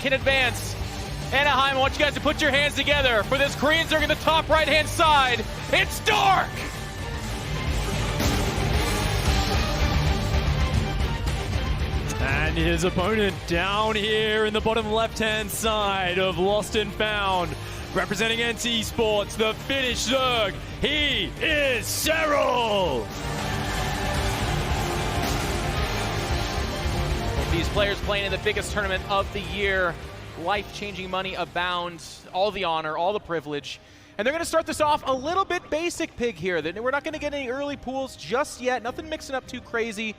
can advance. Anaheim, I want you guys to put your hands together for this Korean Zerg in the top right-hand side. It's Dark! And his opponent down here in the bottom left-hand side of Lost and Found. Representing NT Sports, the Finnish Zerg, he is Serral! These players playing in the biggest tournament of the year. Life-changing money abound, all the honor, all the privilege. And they're going to start this off a little bit basic, Pig, here. We're not going to get any early pools just yet. Nothing mixing up too crazy.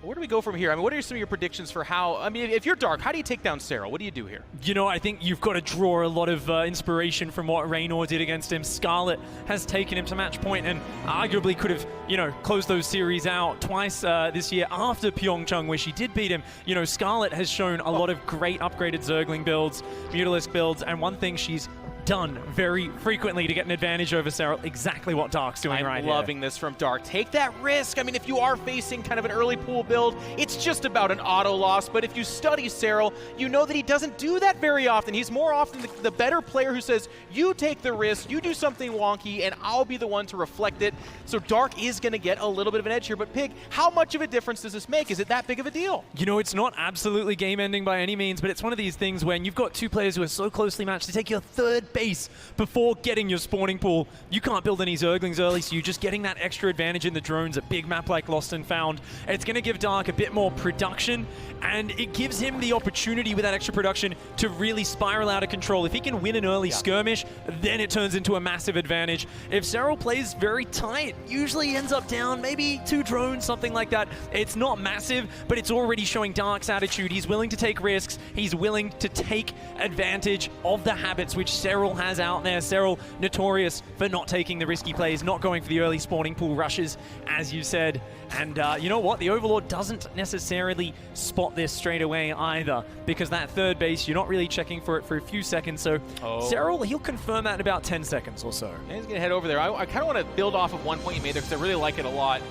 Where do we go from here? I mean, what are some of your predictions for how, I mean, if you're Dark, how do you take down Serral? What do you do here? You know, I think you've got to draw a lot of inspiration from what Raynor did against him. Scarlet has taken him to match point and arguably could have, you know, closed those series out twice this year after Pyeongchang, where she did beat him. You know, Scarlet has shown a lot of great upgraded Zergling builds, Mutalisk builds, and one thing she's done very frequently to get an advantage over Serral, exactly what Dark's doing right here. I'm loving this from Dark. Take that risk. I mean, if you are facing kind of an early pool build, it's just about an auto loss, but if you study Serral, you know that he doesn't do that very often. He's more often the better player who says, you take the risk, you do something wonky, and I'll be the one to reflect it. So Dark is going to get a little bit of an edge here, but Pig, how much of a difference does this make? Is it that big of a deal? You know, it's not absolutely game-ending by any means, but it's one of these things when you've got two players who are so closely matched to take your third base before getting your spawning pool. You can't build any Zerglings early, so you're just getting that extra advantage in the drones, a big map like Lost and Found. It's going to give Dark a bit more production, and it gives him the opportunity with that extra production to really spiral out of control. If he can win an early skirmish, then it turns into a massive advantage. If Serral plays very tight, usually ends up down maybe 2 drones, something like that. It's not massive, but it's already showing Dark's attitude. He's willing to take risks. He's willing to take advantage of the habits which Serral has out there. Serral notorious for not taking the risky plays, not going for the early spawning pool rushes, as you said. And you know what? The Overlord doesn't necessarily spot this straight away either, because that third base, you're not really checking for it for a few seconds. So Serral, he'll confirm that in about 10 seconds or so. And he's going to head over there. I kind of want to build off of one point you made there, because I really like it a lot.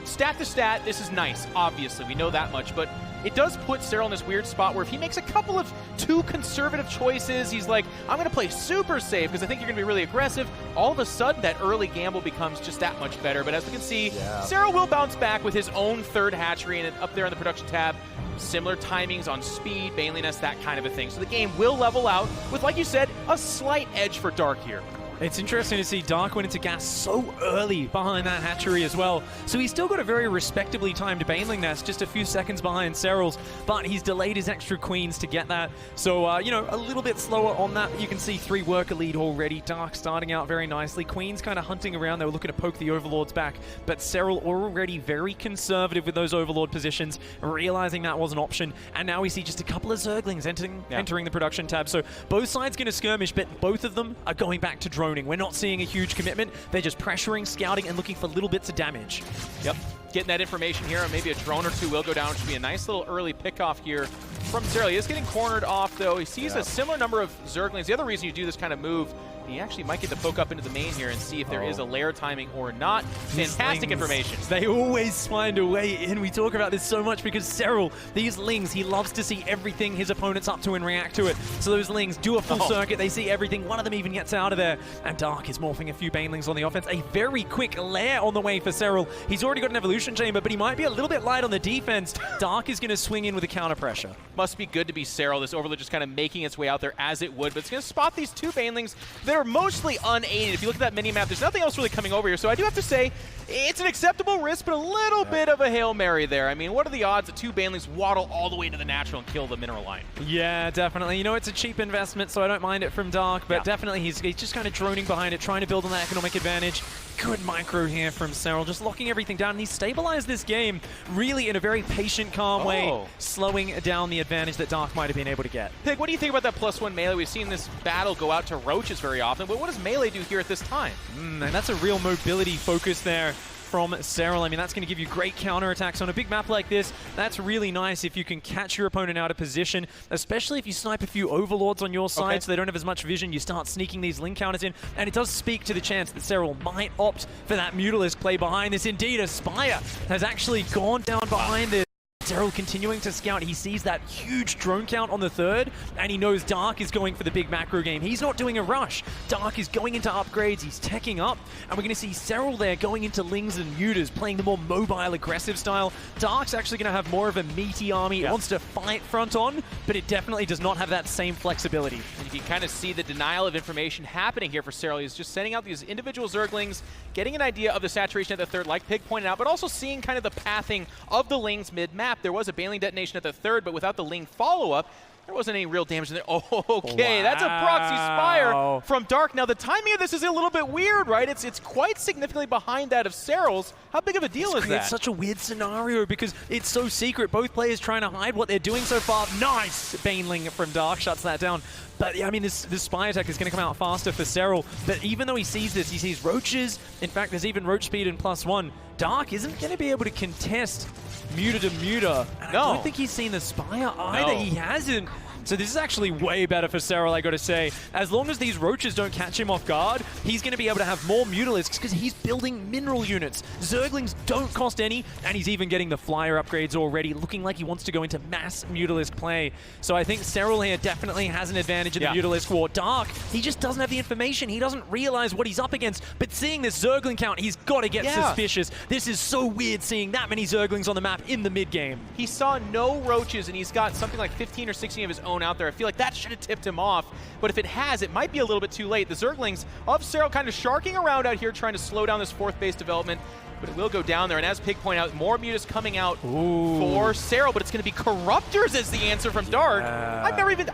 Stat to stat, this is nice, obviously. We know that much, but it does put Serral in this weird spot where if he makes a couple of too conservative choices, he's like, I'm going to play super safe because I think you're going to be really aggressive. All of a sudden, that early gamble becomes just that much better. But as we can see, Serral will bounce back with his own third hatchery, and up there on the production tab, similar timings on speed, baneliness, that kind of a thing. So the game will level out with, like you said, a slight edge for Dark here. It's interesting to see Dark went into gas so early behind that hatchery as well. So he's still got a very respectably timed Baneling Nest, just a few seconds behind Serral's, but he's delayed his extra queens to get that. So, you know, a little bit slower on that. You can see 3 worker lead already. Dark starting out very nicely. Queens kind of hunting around. They were looking to poke the Overlords back, but Serral already very conservative with those Overlord positions, realizing that was an option. And now we see just a couple of Zerglings entering the production tab. So both sides going to skirmish, but both of them are going back to drone. We're not seeing a huge commitment. They're just pressuring, scouting, and looking for little bits of damage. Yep, getting that information here, and maybe a drone or 2 will go down. Should be a nice little early pickoff here from Serral. He is getting cornered off, though. He sees a similar number of Zerglings. The other reason you do this kind of move, he actually might get to poke up into the main here and see if there is a lair timing or not. Fantastic information. They always find a way in. We talk about this so much because Serral, these Lings, he loves to see everything his opponent's up to and react to it. So those Lings do a full circuit. They see everything. One of them even gets out of there. And Dark is morphing a few Banelings on the offense. A very quick lair on the way for Serral. He's already got an Evolution Chamber, but he might be a little bit light on the defense. Dark is going to swing in with a counter pressure. Must be good to be Serral. This Overlord just kind of making its way out there as it would, but it's going to spot these 2 Banelings that are mostly unaided. If you look at that mini-map, there's nothing else really coming over here. So I do have to say, it's an acceptable risk, but a little bit of a Hail Mary there. I mean, what are the odds that 2 Banelings waddle all the way to the natural and kill the mineral line? Yeah, definitely. You know, it's a cheap investment, so I don't mind it from Dark, but definitely he's just kind of droning behind it, trying to build on that economic advantage. Good micro here from Serral, just locking everything down. And he's stabilized this game really in a very patient, calm way, slowing down the advantage that Dark might have been able to get. Pig, what do you think about that +1 melee? We've seen this battle go out to Roaches very often, but what does melee do here at this time? And that's a real mobility focus there from Serral. I mean, that's going to give you great counterattacks on a big map like this. That's really nice if you can catch your opponent out of position, especially if you snipe a few Overlords on your side so they don't have as much vision. You start sneaking these Link counters in, and it does speak to the chance that Serral might opt for that Mutalisk play behind this. Indeed, Aspire has actually gone down behind this. Serral continuing to scout. He sees that huge drone count on the third, and he knows Dark is going for the big macro game. He's not doing a rush. Dark is going into upgrades. He's teching up, and we're going to see Serral there going into Lings and Mutas, playing the more mobile, aggressive style. Dark's actually going to have more of a meaty army. It wants to fight front on, but it definitely does not have that same flexibility. And you can kind of see the denial of information happening here for Serral. He's just sending out these individual Zerglings, getting an idea of the saturation at the third, like Pig pointed out, but also seeing kind of the pathing of the Lings mid-map. There was a Baneling detonation at the third, but without the Ling follow-up, there wasn't any real damage in there. Oh, okay, that's a proxy spire from Dark. Now, the timing of this is a little bit weird, right? It's quite significantly behind that of Serral's. How big of a deal is that? It's such a weird scenario because it's so secret. Both players trying to hide what they're doing so far. Nice! Baneling from Dark shuts that down. But, I mean, this spy attack is going to come out faster for Serral. But even though he sees this, he sees roaches. In fact, there's even roach speed in +1. Dark isn't going to be able to contest Muta to Muta. And I don't think he's seen the Spire either. He hasn't. So this is actually way better for Serral, I gotta say. As long as these roaches don't catch him off guard, he's gonna be able to have more Mutalisks because he's building mineral units. Zerglings don't cost any, and he's even getting the flyer upgrades already, looking like he wants to go into mass Mutalisk play. So I think Serral here definitely has an advantage in the Mutalisk war. Dark, he just doesn't have the information. He doesn't realize what he's up against, but seeing this Zergling count, he's gotta get suspicious. This is so weird seeing that many Zerglings on the map in the mid-game. He saw no roaches, and he's got something like 15 or 16 of his own out there. I feel like that should have tipped him off, but if it has, it might be a little bit too late. The Zerglings of Serral kind of sharking around out here, trying to slow down this fourth base development, but it will go down there. And as Pig pointed out, more Mutas coming out for Serral, but it's going to be Corruptors as the answer from Dark. I've never even...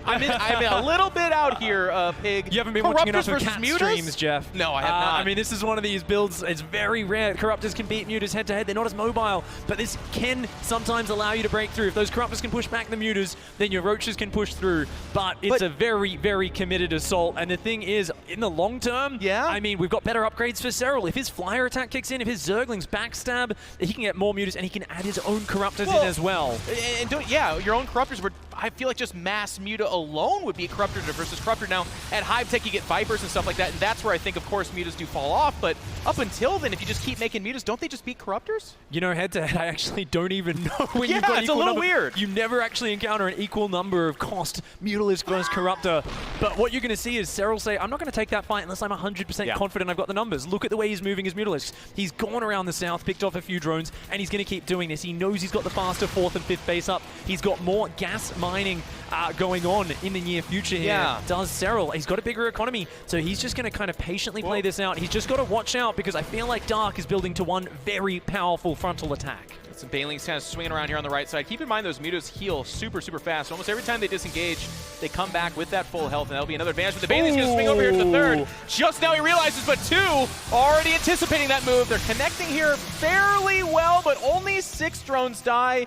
I'm a little bit out here, Pig. You haven't been watching enough of Cat streams, Jeff. No, I have not. I mean, this is one of these builds. It's very rare. Corruptors can beat Mutas head-to-head. They're not as mobile, but this can sometimes allow you to break through. If those Corruptors can push back the Mutas, then your Roaches can push through. But it's a very, very committed assault. And the thing is, in the long term, I mean, we've got better upgrades for Serral. If his flyer attack kicks in, if his Zerglings backstab, he can get more Mutas, and he can add his own Corruptors in as well. And your own Corruptors were... I feel like just mass Muta alone would be a Corruptor versus Corruptor. Now, at Hive Tech, you get Vipers and stuff like that, and that's where I think, of course, Mutas do fall off. But up until then, if you just keep making Mutas, don't they just beat Corruptors? You know, head-to-head, I actually don't even know when you've got it's equal a little number. weird. You never actually encounter an equal number of cost Mutalisk versus Corruptor. But what you're going to see is Serral say, I'm not going to take that fight unless I'm 100% confident I've got the numbers. Look at the way he's moving his Mutalisks. He's gone around the south, picked off a few drones, and he's going to keep doing this. He knows he's got the faster 4th and 5th base up. He's got more gas mining going on in the near future here. Does Serral. He's got a bigger economy, so he's just going to kind of patiently play this out. He's just got to watch out because I feel like Dark is building to one very powerful frontal attack. Some Banelings kind of swinging around here on the right side. Keep in mind those Mutas heal super, super fast. Almost every time they disengage, they come back with that full health, and that'll be another advantage. But the Banelings going to swing over here to the third. Just now he realizes, but two already anticipating that move. They're connecting here fairly well, but only 6 drones die.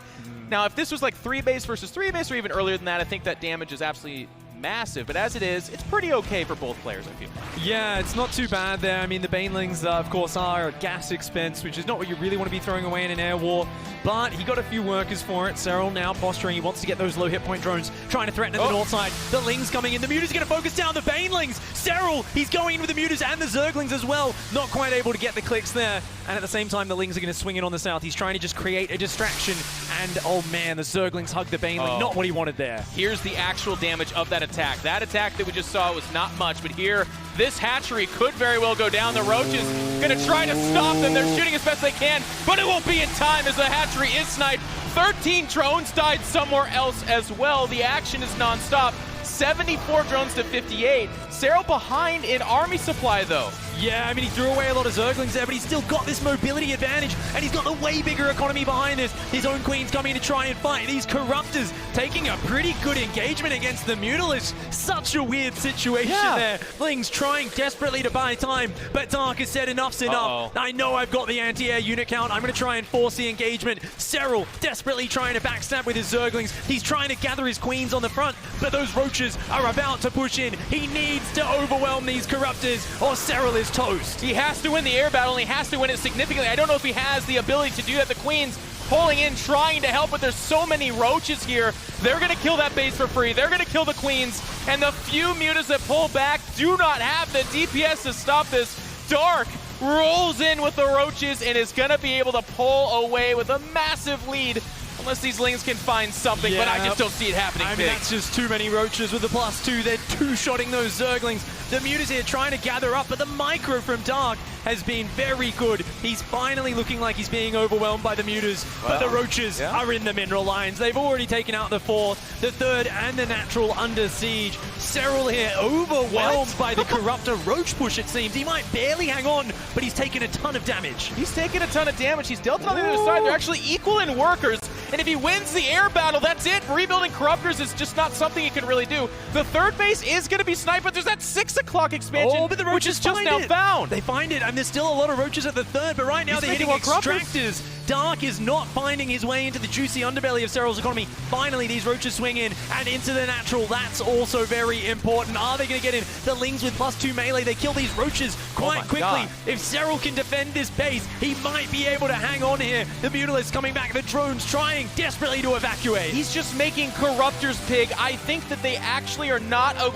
Now, if this was like 3 base versus 3 base or even earlier than that, I think that damage is absolutely massive, but as it is, it's pretty okay for both players, I feel. Yeah, it's not too bad there. I mean, the Banelings, of course, are a gas expense, which is not what you really want to be throwing away in an air war, but he got a few workers for it. Serral now posturing. He wants to get those low hit point drones, trying to threaten at the north side. The Lings coming in. The Mutas going to focus down the Banelings. Serral, he's going in with the Mutas and the Zerglings as well. Not quite able to get the clicks there. And at the same time, the Lings are going to swing in on the south. He's trying to just create a distraction. And, oh man, the Zerglings hug the Baneling. Not what he wanted there. Here's the actual damage of that attack. That attack that we just saw was not much, but here, this hatchery could very well go down. The Roaches going to try to stop them. They're shooting as best they can, but it won't be in time as the hatchery is sniped. 13 drones died somewhere else as well. The action is nonstop. 74 drones to 58. Serral behind in army supply, though. Yeah, I mean, he threw away a lot of Zerglings there, but he's still got this mobility advantage, and he's got the way bigger economy behind this. His own Queen's coming to try and fight. These Corruptors taking a pretty good engagement against the Mutalisks. Such a weird situation there. Lings trying desperately to buy time, but Dark has said enough's enough. I know I've got the anti-air unit count. I'm going to try and force the engagement. Serral desperately trying to backstab with his Zerglings. He's trying to gather his Queens on the front, but those Roaches are about to push in. He needs to overwhelm these Corruptors, or Serral is toast. He has to win the air battle, and he has to win it significantly. I don't know if he has the ability to do that. The Queen's pulling in, trying to help, but there's so many Roaches here. They're going to kill that base for free. They're going to kill the Queens, and the few Mutas that pull back do not have the DPS to stop this. Dark rolls in with the Roaches and is going to be able to pull away with a massive lead Unless these Lings can find something, but I just don't see it happening I mean, that's just too many roaches with the +2. They're two-shotting those Zerglings. The Mutas here trying to gather up, but the micro from Dark has been very good. He's finally looking like he's being overwhelmed by the Mutas, but the roaches are in the mineral lines. They've already taken out the 4th, the 3rd, and the natural under siege. Serral here overwhelmed by the Corruptor roach push, it seems. He might barely hang on, but he's taken a ton of damage. He's taken a ton of damage. He's dealt on the other side. They're actually equal in workers. And if he wins the air battle, that's it. Rebuilding Corruptors is just not something he can really do. The 3rd base is going to be sniped, but there's that 6 o'clock expansion, but the which is just now found. They find it, and there's still a lot of roaches at the 3rd, but right now they're hitting extractors. Dark is not finding his way into the juicy underbelly of Serral's economy. Finally, these roaches swing in and into the natural. That's also very important. Are they going to get in? The Lings with +2 melee, they kill these roaches quite quickly. God. If Serral can defend this base, he might be able to hang on here. The Mutalisks coming back, the drones trying desperately to evacuate. He's just making Corruptors pig. I think that they actually are not a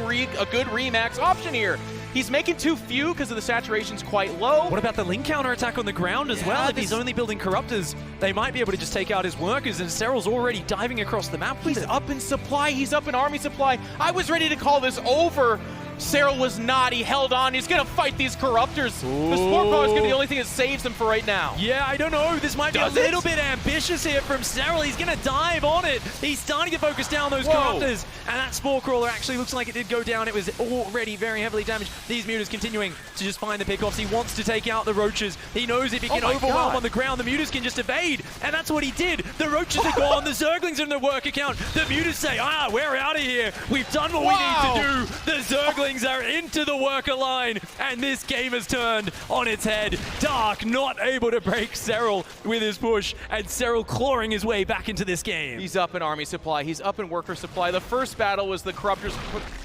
good Remax option here. He's making too few because of the saturation's quite low. What about the Ling counterattack on the ground as well? If he's only building Corruptors, they might be able to just take out his workers, and Serral's already diving across the map. He's up in supply. He's up in army supply. I was ready to call this over. Serral was not. He held on. He's going to fight these Corruptors. Ooh. The Spore Power is going to be the only thing that saves him for right now. Yeah, I don't know. This might be a little bit ambitious here from Serral. He's going to dive on it. He's starting to focus down those Corruptors. And that Spore Crawler actually looks like it did go down. It was already very heavily damaged. These Mutas continuing to just find the pickoffs. He wants to take out the Roaches. He knows if he can overwhelm on the ground, the Mutas can just evade. And that's what he did. The Roaches are gone. The Zerglings are in the work account. The Mutas say, we're out of here. We've done what we need to do. The Zerglings are into the worker line, and this game has turned on its head. Dark not able to break Serral with his push, and Serral clawing his way back into this game. He's up in army supply. He's up in worker supply. The first battle was the Corruptors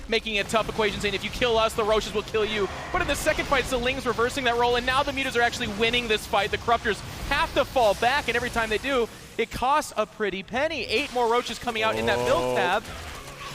making a tough equation, saying if you kill us, the Roaches will kill you. But in the second fight, it's the Lings reversing that role, and now the Mutas are actually winning this fight. The Corruptors have to fall back, and every time they do, it costs a pretty penny. 8 more Roaches coming out in that build tab.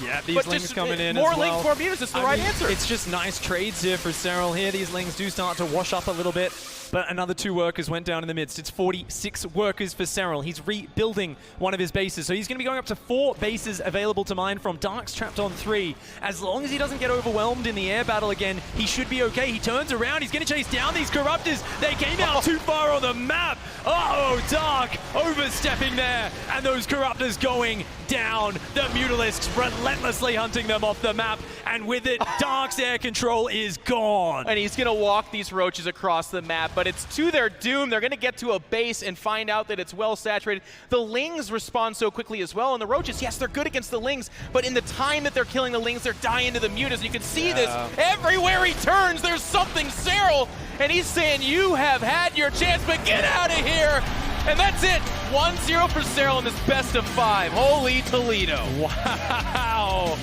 Yeah, these Lings coming in more as well. Lings, more Mutas, it's the right answer. It's just nice trades here for Serral here. These Lings do start to wash up a little bit, but another 2 workers went down in the midst. It's 46 workers for Serral. He's rebuilding one of his bases, so he's going to be going up to 4 bases available to mine from. Dark's trapped on 3. As long as he doesn't get overwhelmed in the air battle again, he should be okay. He turns around. He's going to chase down these Corruptors. They came out too far on the map. Uh-oh, Dark overstepping there, and those Corruptors going down. The Mutalisks relentlessly hunting them off the map, and with it, Dark's air control is gone. And he's going to walk these Roaches across the map, but it's to their doom. They're going to get to a base and find out that it's well saturated. The Lings respond so quickly as well, and the Roaches, yes, they're good against the Lings, but in the time that they're killing the Lings, they're dying to the Mutas. You can see this everywhere he turns. There's something Serral, and he's saying, you have had your chance, but get out of here. And that's it. 1-0 for Serral in this best of 5. Holy Toledo. Wow.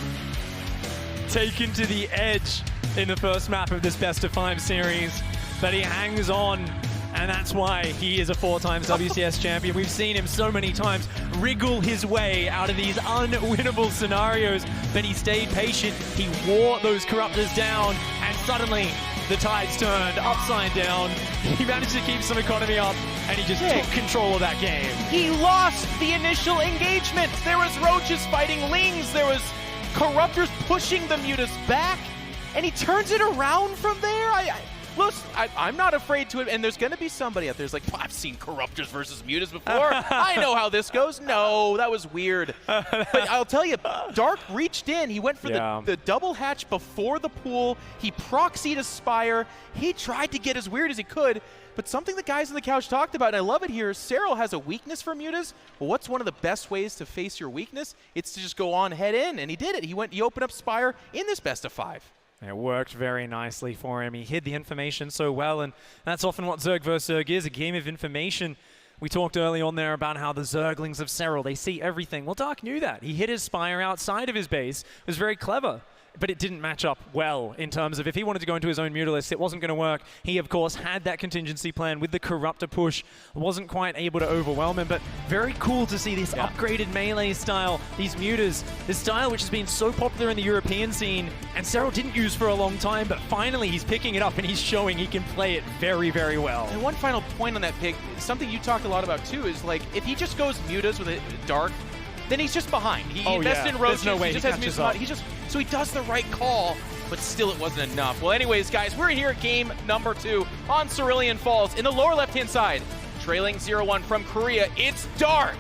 Taken to the edge in the first map of this best of 5 series. But he hangs on, and that's why he is a 4-time WCS champion. We've seen him so many times wriggle his way out of these unwinnable scenarios, but he stayed patient. He wore those Corruptors down, and suddenly the tides turned upside down. He managed to keep some economy up, and he just took control of that game. He lost the initial engagement. There was Roaches fighting Lings. There was Corruptors pushing the Mutas back, and he turns it around from there. I'm not afraid to it, and there's going to be somebody out there who's like, I've seen Corruptors versus Mutas before. I know how this goes. No, that was weird. But I'll tell you, Dark reached in. He went for the double hatch before the pool. He proxied a Spire. He tried to get as weird as he could, but something the guys on the couch talked about, and I love it here, Serral has a weakness for Mutas. Well, what's one of the best ways to face your weakness? It's to just go on head in, and he did it. He opened up Spire in this best of 5. It worked very nicely for him. He hid the information so well, and that's often what Zerg vs. Zerg is, a game of information. We talked early on there about how the Zerglings of Serral, they see everything. Well, Dark knew that. He hid his Spire outside of his base. It was very clever. but it didn't match up well in terms of if he wanted to go into his own Mutalisk, it wasn't going to work. He, of course, had that contingency plan with the Corruptor push, wasn't quite able to overwhelm him, but very cool to see this upgraded melee style, these Mutas, this style which has been so popular in the European scene, and Serral didn't use for a long time, but finally he's picking it up and he's showing he can play it very, very well. And one final point on that pick, something you talked a lot about too, is like, if he just goes Mutas with a Dark, then he's just behind. He invested in Roaches, no way he just has Mutas. So he does the right call, but still it wasn't enough. Well, anyways, guys, we're here at game number 2 on Cerulean Falls. In the lower left-hand side, trailing 0-1 from Korea, it's Dark.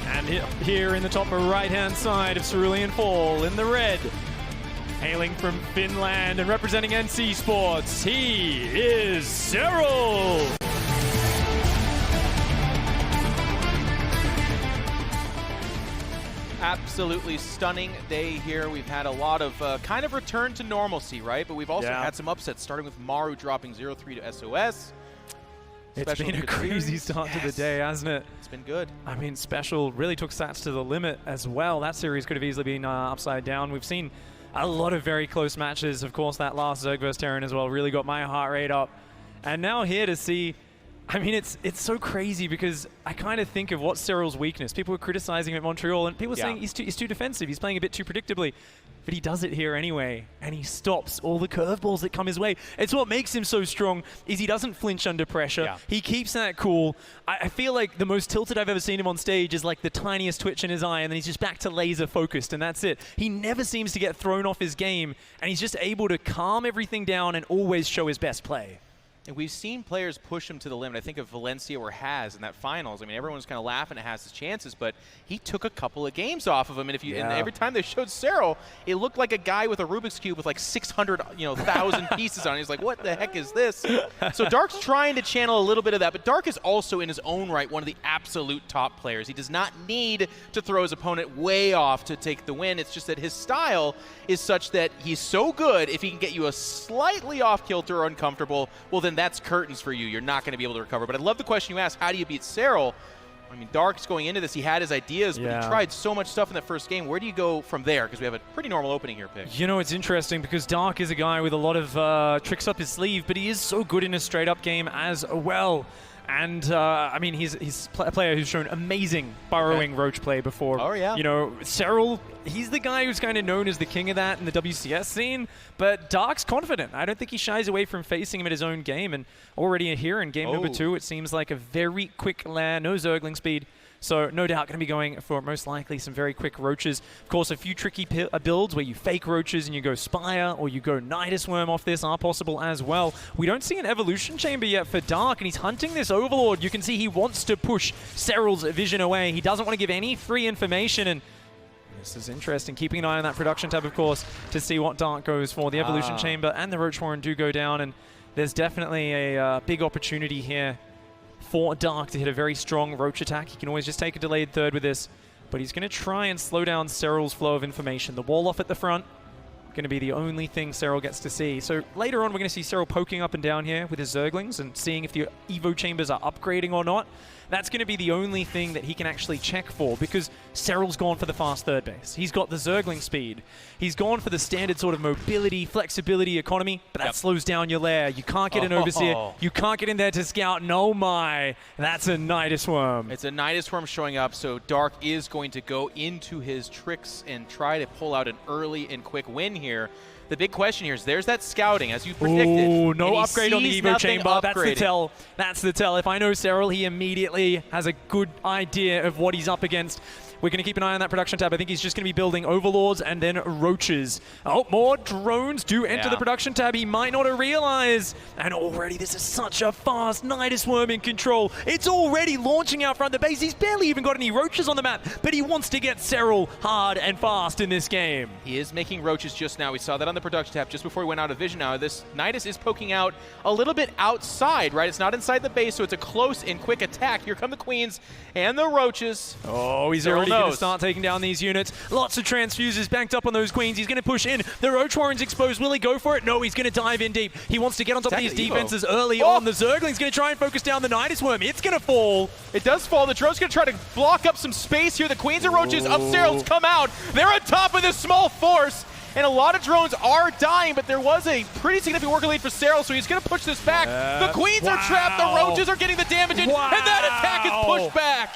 And here in the top right-hand side of Cerulean Fall, in the red, hailing from Finland and representing NC Sports, he is Serral. Absolutely stunning day here. We've had a lot of kind of return to normalcy, right? But we've also had some upsets, starting with Maru dropping 0-3 to SOS. It's been a crazy start to the day, hasn't it? It's been good. I mean, Special really took stats to the limit as well. That series could have easily been upside down. We've seen a lot of very close matches. Of course, that last Zerg vs Terran as well really got my heart rate up. And now here to see, I mean, it's so crazy because I kind of think of what's Serral's weakness. People were criticizing him at Montreal, and people were saying he's too defensive. He's playing a bit too predictably. But he does it here anyway, and he stops all the curveballs that come his way. It's what makes him so strong, is he doesn't flinch under pressure. Yeah. He keeps that cool. I feel like the most tilted I've ever seen him on stage is like the tiniest twitch in his eye, and then he's just back to laser focused, and that's it. He never seems to get thrown off his game, and he's just able to calm everything down and always show his best play. And we've seen players push him to the limit. I think of Valencia or Haz in that finals. I mean, everyone's kind of laughing at Haz's chances, but he took a couple of games off of him. And if you, and every time they showed Serral, it looked like a guy with a Rubik's Cube with like 600, 1,000 pieces on it. He's like, what the heck is this? So Dark's trying to channel a little bit of that, but Dark is also in his own right one of the absolute top players. He does not need to throw his opponent way off to take the win. It's just that his style is such that he's so good, if he can get you a slightly off kilter or uncomfortable, well then that's curtains for you. You're not going to be able to recover. But I love the question you asked, how do you beat Serral? I mean, Dark's going into this, he had his ideas, but he tried so much stuff in that first game. Where do you go from there? Because we have a pretty normal opening here, Pick. You know, it's interesting because Dark is a guy with a lot of tricks up his sleeve, but he is so good in a straight-up game as well. And, I mean, he's a player who's shown amazing burrowing roach play before. Oh, yeah. You know, Serral, he's the guy who's kind of known as the king of that in the WCS scene, but Dark's confident. I don't think he shies away from facing him at his own game. And already here in game number 2, it seems like a very quick land, no Zergling speed. So no doubt going to be going for most likely some very quick roaches. Of course, a few tricky builds where you fake roaches and you go Spire or you go Nidus Worm off this are possible as well. We don't see an evolution chamber yet for Dark, and he's hunting this Overlord. You can see he wants to push Serral's vision away. He doesn't want to give any free information, and this is interesting. Keeping an eye on that production tab, of course, to see what Dark goes for. The evolution chamber and the Roach Warren do go down, and there's definitely a big opportunity here for Dark to hit a very strong roach attack. He can always just take a delayed third with this, but he's going to try and slow down Serral's flow of information. The wall off at the front going to be the only thing Serral gets to see. So later on, we're going to see Serral poking up and down here with his Zerglings and seeing if the Evo chambers are upgrading or not. That's going to be the only thing that he can actually check for, because Serral's gone for the fast third base. He's got the Zergling speed. He's gone for the standard sort of mobility, flexibility, economy, but that slows down your lair. You can't get an Overseer. You can't get in there to scout. And oh my, that's a Nidus Worm. It's a Nidus Worm showing up, so Dark is going to go into his tricks and try to pull out an early and quick win here. The big question here is there's that scouting, as you predicted. Oh, no upgrade on the Evo chamber. That's the tell. That's the tell. If I know Serral, he immediately has a good idea of what he's up against. We're going to keep an eye on that production tab. I think he's just going to be building Overlords and then Roaches. Oh, more drones do enter the production tab. He might not have realized. And already this is such a fast Nidus Worm in control. It's already launching out front of the base. He's barely even got any Roaches on the map, but he wants to get Serral hard and fast in this game. He is making Roaches just now. We saw that on the the production tab just before we went out of vision now. This Nidus is poking out a little bit outside, right? It's not inside the base, so it's a close and quick attack. Here come the Queens and the Roaches. Oh, he's already going to start taking down these units. Lots of transfuses banked up on those Queens. He's going to push in. The Roach Warren's exposed. Will he go for it? No, he's going to dive in deep. He wants to get on top of these defenses early on. The Zergling's going to try and focus down the Nidus Worm. It's going to fall. It does fall. The drone's going to try to block up some space here. The Queens and Roaches of Serral's come out. They're on top of this small force. And a lot of drones are dying, but there was a pretty significant worker lead for Serral, so he's going to push this back. The Queens are trapped. The Roaches are getting the damage in, and that attack is pushed back.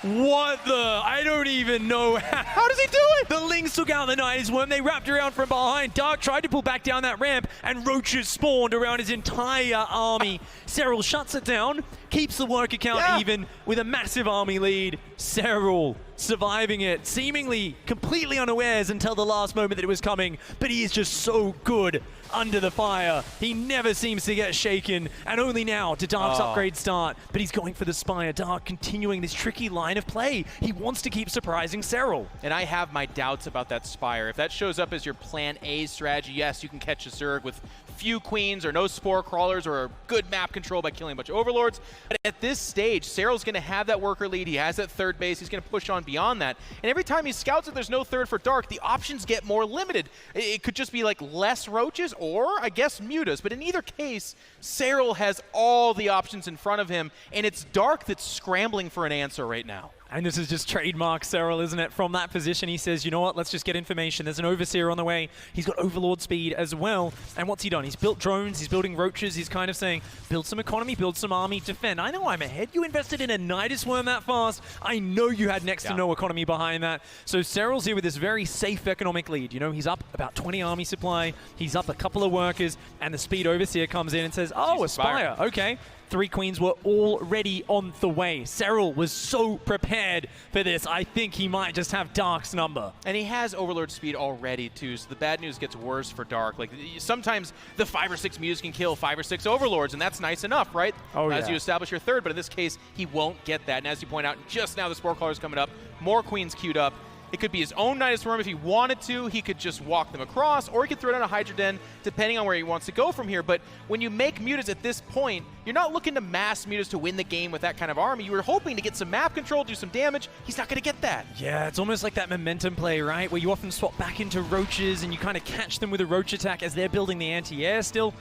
What the? I don't even know how. How does he do it? The Lings took out the Nidus Worm. They wrapped around from behind. Dark tried to pull back down that ramp, and Roaches spawned around his entire army. Serral shuts it down, keeps the worker count even with a massive army lead. Serral surviving it, seemingly completely unawares until the last moment that it was coming, but he is just so good under the fire. He never seems to get shaken, and only now to Dark's upgrade start, but he's going for the Spire. Dark continuing this tricky line of play. He wants to keep surprising Serral. And I have my doubts about that Spire. If that shows up as your plan A strategy, yes, you can catch a Zerg with few Queens or no Spore Crawlers or good map control by killing a bunch of Overlords. But at this stage, Serral's going to have that worker lead. He has that third base. He's going to push on beyond that. And every time he scouts it, there's no third for Dark, the options get more limited. It could just be like less Roaches or, I guess, Mutas. But in either case, Serral has all the options in front of him, and it's Dark that's scrambling for an answer right now. And this is just trademark Serral, isn't it? From that position, he says, you know what, let's just get information. There's an Overseer on the way. He's got Overlord speed as well. And what's he done? He's built drones, he's building Roaches. He's kind of saying, build some economy, build some army, defend. I know I'm ahead. You invested in a Nidus Worm that fast. I know you had next to no economy behind that. So Serral's here with this very safe economic lead. You know, he's up about 20 army supply. He's up a couple of workers. And the Speed Overseer comes in and says, oh, a Spire. Okay. 3 Queens were already on the way. Serral was so prepared for this. I think he might just have Dark's number. And he has Overlord speed already, too, so the bad news gets worse for Dark. Like, sometimes the 5 or 6 Mutas can kill 5 or 6 Overlords, and that's nice enough, right? As you establish your third, but in this case, he won't get that. And as you point out, just now the Spore Crawler's coming up, more Queens queued up. It could be his own Nidus Worm if he wanted to. He could just walk them across, or he could throw down a Hydra Den, depending on where he wants to go from here. But when you make Mutas at this point, you're not looking to mass Mutas to win the game with that kind of army. You were hoping to get some map control, do some damage. He's not going to get that. Yeah, it's almost like that momentum play, right? Where you often swap back into Roaches, and you kind of catch them with a Roach attack as they're building the anti-air still.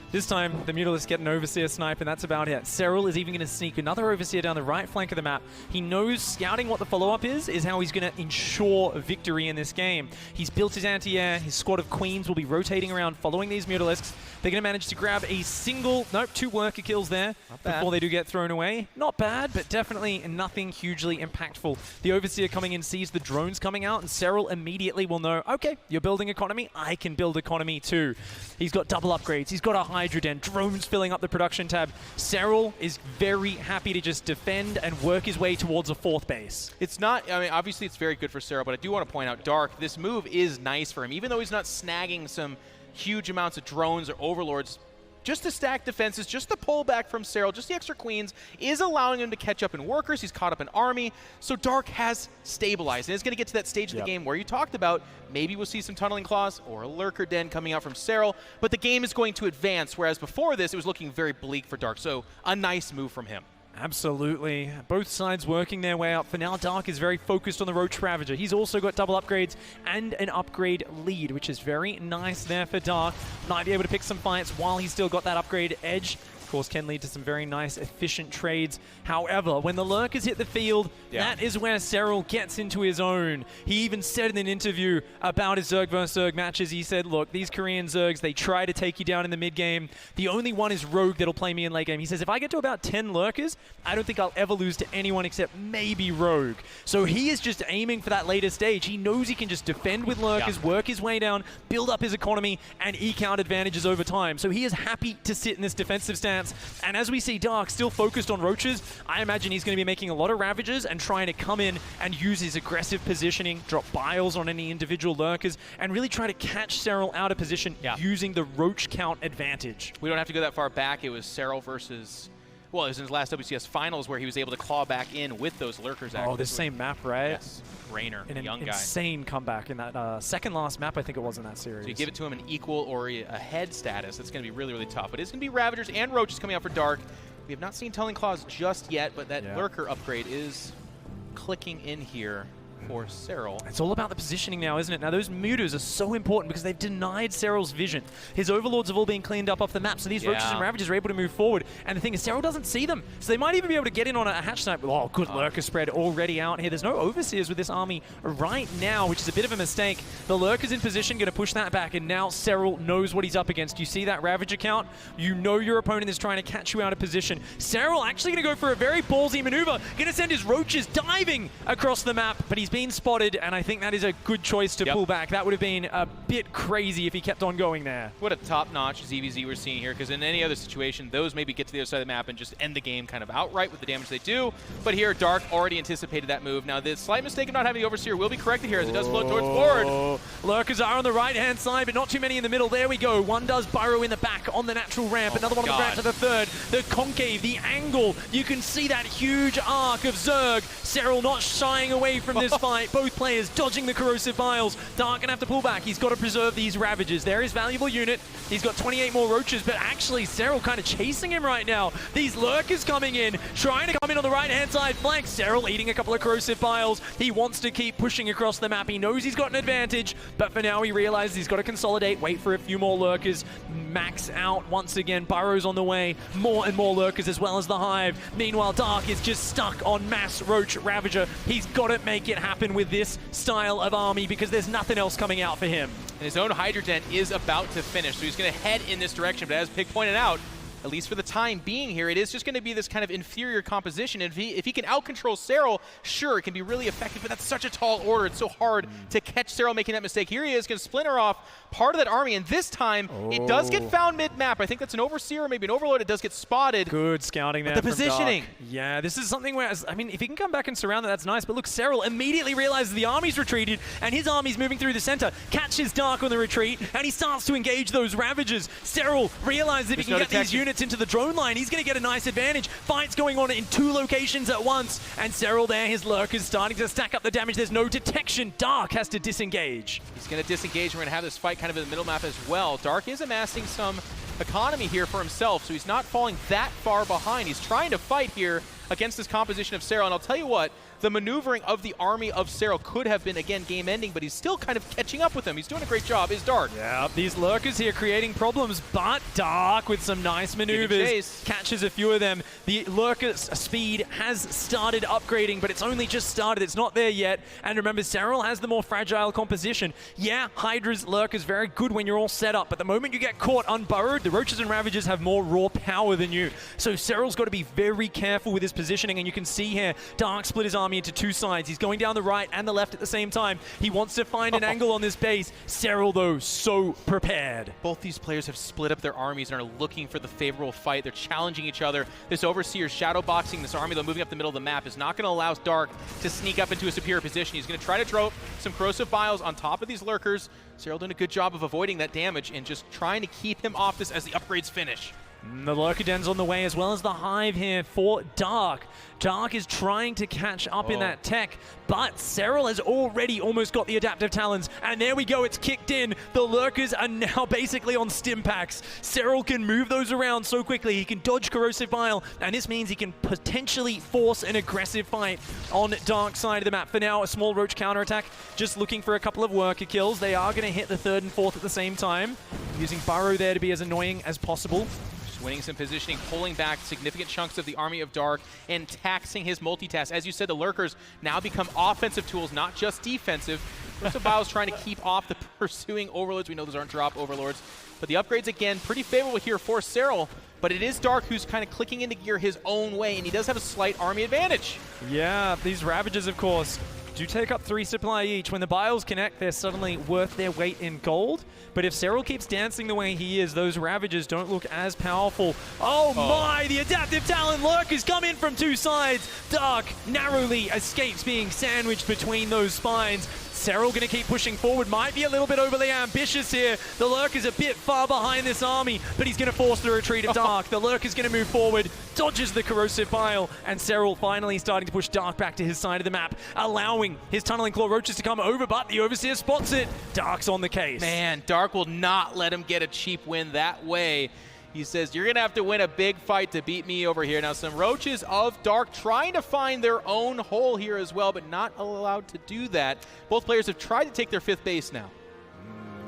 This time, the Mutalists get an Overseer snipe, and that's about it. Serral is even going to sneak another Overseer down the right flank of the map. He knows scouting what the follow-up is how he's going to ensure victory in this game. He's built his anti-air. His squad of Queens will be rotating around following these Mutalisks. They're going to manage to grab a two worker kills there before they do get thrown away. Not bad, but definitely nothing hugely impactful. The Overseer coming in sees the drones coming out, and Serral immediately will know, okay, you're building economy, I can build economy too. He's got double upgrades. He's got a Hydra Den, drones filling up the production tab. Serral is very happy to just defend and work his way towards a 4th base. It's not, I mean, obviously it's very good for Serral, but I do want to point out, Dark, this move is nice for him. Even though he's not snagging some huge amounts of drones or Overlords, just the stack defenses, just the pullback from Serral, just the extra Queens is allowing him to catch up in workers. He's caught up in army. So Dark has stabilized. And it's going to get to that stage of the game where you talked about maybe we'll see some tunneling claws or a lurker den coming out from Serral. But the game is going to advance, whereas before this, it was looking very bleak for Dark. So a nice move from him. Absolutely. Both sides working their way up. For now, Dark is very focused on the Roach Ravager. He's also got double upgrades and an upgrade lead, which is very nice there for Dark. Might be able to pick some fights while he's still got that upgrade edge. Of course, can lead to some very nice, efficient trades. However, when the lurkers hit the field, that is where Serral gets into his own. He even said in an interview about his Zerg vs. Zerg matches, he said, look, these Korean Zergs, they try to take you down in the mid-game. The only one is Rogue that'll play me in late game. He says, if I get to about 10 lurkers, I don't think I'll ever lose to anyone except maybe Rogue. So he is just aiming for that later stage. He knows he can just defend with lurkers, work his way down, build up his economy, and eke out advantages over time. So he is happy to sit in this defensive stance. And as we see Dark still focused on Roaches, I imagine he's going to be making a lot of Ravagers and trying to come in and use his aggressive positioning, drop biles on any individual lurkers, and really try to catch Serral out of position using the Roach count advantage. We don't have to go that far back. It was Serral versus Well, it was in his last WCS finals where he was able to claw back in with those lurkers. Oh, the same map, right? Yes. Rainer, An young guy. insane comeback in that second last map, I think it was in that series. So you give it to him an equal or a head status. That's going to be really, really tough. But it's going to be Ravagers and Roaches coming out for Dark. We have not seen Telling Claws just yet, but that lurker upgrade is clicking in here for Serral. It's all about the positioning now, isn't it? Now, those mutas are so important because they've denied Serral's vision. His overlords have all been cleaned up off the map, so these Roaches and Ravagers are able to move forward. And the thing is, Serral doesn't see them, so they might even be able to get in on a hatch snipe. Oh, good lurker spread already out here. There's no overseers with this army right now, which is a bit of a mistake. The lurker's in position, going to push that back, and now Serral knows what he's up against. You see that Ravager count? You know your opponent is trying to catch you out of position. Serral actually going to go for a very ballsy maneuver, going to send his Roaches diving across the map, but he's been spotted, and I think that is a good choice to pull back. That would have been a bit crazy if he kept on going there. What a top-notch ZVZ we're seeing here, because in any other situation, those maybe get to the other side of the map and just end the game kind of outright with the damage they do. But here, Dark already anticipated that move. Now, the slight mistake of not having the Overseer will be corrected here as it does float towards forward. Lurkers are on the right-hand side, but not too many in the middle. There we go. One does burrow in the back on the natural ramp. Another one on the ramp to the third. The concave, the angle. You can see that huge arc of Zerg. Serral not shying away from this fight. Both players dodging the corrosive vials. Dark gonna have to pull back. He's got to preserve these Ravagers. There is valuable unit. He's got 28 more Roaches, but actually Serral kind of chasing him right now. These lurkers coming in, trying to come in on the right-hand side flank. Serral eating a couple of corrosive vials. He wants to keep pushing across the map. He knows he's got an advantage, but for now he realizes he's got to consolidate, wait for a few more lurkers, max out once again. Burrows on the way, more and more lurkers as well as the Hive. Meanwhile, Dark is just stuck on mass Roach Ravager. He's got to make it happen with this style of army because there's nothing else coming out for him. And his own Hydra Dent is about to finish, so he's going to head in this direction. But as Pig pointed out, at least for the time being here, it is just going to be this kind of inferior composition. And if he can out-control Serral, sure, it can be really effective, but that's such a tall order. It's so hard to catch Serral making that mistake. Here he is going to splinter off part of that army, and this time it does get found mid-map. I think that's an Overseer or maybe an Overlord. It does get spotted. Good scouting there. But the positioning. Yeah, this is something where, I mean, if he can come back and surround that, that's nice. But look, Serral immediately realizes the army's retreated, and his army's moving through the center, catches Dark on the retreat, and he starts to engage those Ravagers. Serral realizes if he can get these units into the drone line, he's going to get a nice advantage. Fights going on in 2 locations at once, and Serral there, his lurkers starting to stack up the damage. There's no detection. Dark has to disengage. He's going to disengage. We're going to have this fight kind of in the middle map as well. Dark is amassing some economy here for himself, so he's not falling that far behind. He's trying to fight here against this composition of Serral, and I'll tell you what, the maneuvering of the army of Serral could have been, again, game-ending, but he's still kind of catching up with him. He's doing a great job, is Dark. Yeah, these lurkers here creating problems, but Dark with some nice maneuvers catches a few of them. The lurker's speed has started upgrading, but it's only just started. It's not there yet. And remember, Serral has the more fragile composition. Yeah, Hydra's lurker's very good when you're all set up, but the moment you get caught unburrowed, the Roaches and Ravagers have more raw power than you. So Serral's got to be very careful with his positioning, and you can see here, Dark split his army into 2 sides. He's going down the right and the left at the same time. He wants to find an angle on this base. Serral, though, so prepared. Both these players have split up their armies and are looking for the favorable fight. They're challenging each other. This Overseer shadow boxing this army, though, moving up the middle of the map is not going to allow Dark to sneak up into a superior position. He's going to try to throw some corrosive vials on top of these lurkers. Serral doing a good job of avoiding that damage and just trying to keep him off this as the upgrades finish. The Lurker Den's on the way, as well as the Hive here for Dark. Dark is trying to catch up in that tech, but Serral has already almost got the Adaptive Talons, and there we go, it's kicked in. The Lurkers are now basically on stim packs. Serral can move those around so quickly. He can dodge Corrosive Vial, and this means he can potentially force an aggressive fight on Dark's side of the map. For now, a small Roach counterattack, just looking for a couple of worker kills. They are going to hit the 3rd and 4th at the same time, using Burrow there to be as annoying as possible. Winning some positioning, pulling back significant chunks of the army of Dark, and taxing his multitask. As you said, the lurkers now become offensive tools, not just defensive. Corrosive Vial's trying to keep off the pursuing overlords. We know those aren't drop overlords. But the upgrades, again, pretty favorable here for Serral. But it is Dark who's kind of clicking into gear his own way, and he does have a slight army advantage. Yeah, these Ravagers, of course, do take up 3 supply each. When the Biles connect, they're suddenly worth their weight in gold. But if Serral keeps dancing the way he is, those Ravagers don't look as powerful. Oh my, the Adaptive Talon lurkers come in from 2 sides. Dark narrowly escapes being sandwiched between those spines. Serral going to keep pushing forward. Might be a little bit overly ambitious here. The Lurker's a bit far behind this army, but he's going to force the retreat of Dark. The Lurker's going to move forward, dodges the corrosive pile, and Serral finally starting to push Dark back to his side of the map, allowing his tunneling claw roaches to come over, but the Overseer spots it. Dark's on the case. Man, Dark will not let him get a cheap win that way. He says, you're going to have to win a big fight to beat me over here. Now, some roaches of Dark trying to find their own hole here as well, but not allowed to do that. Both players have tried to take their 5th base now.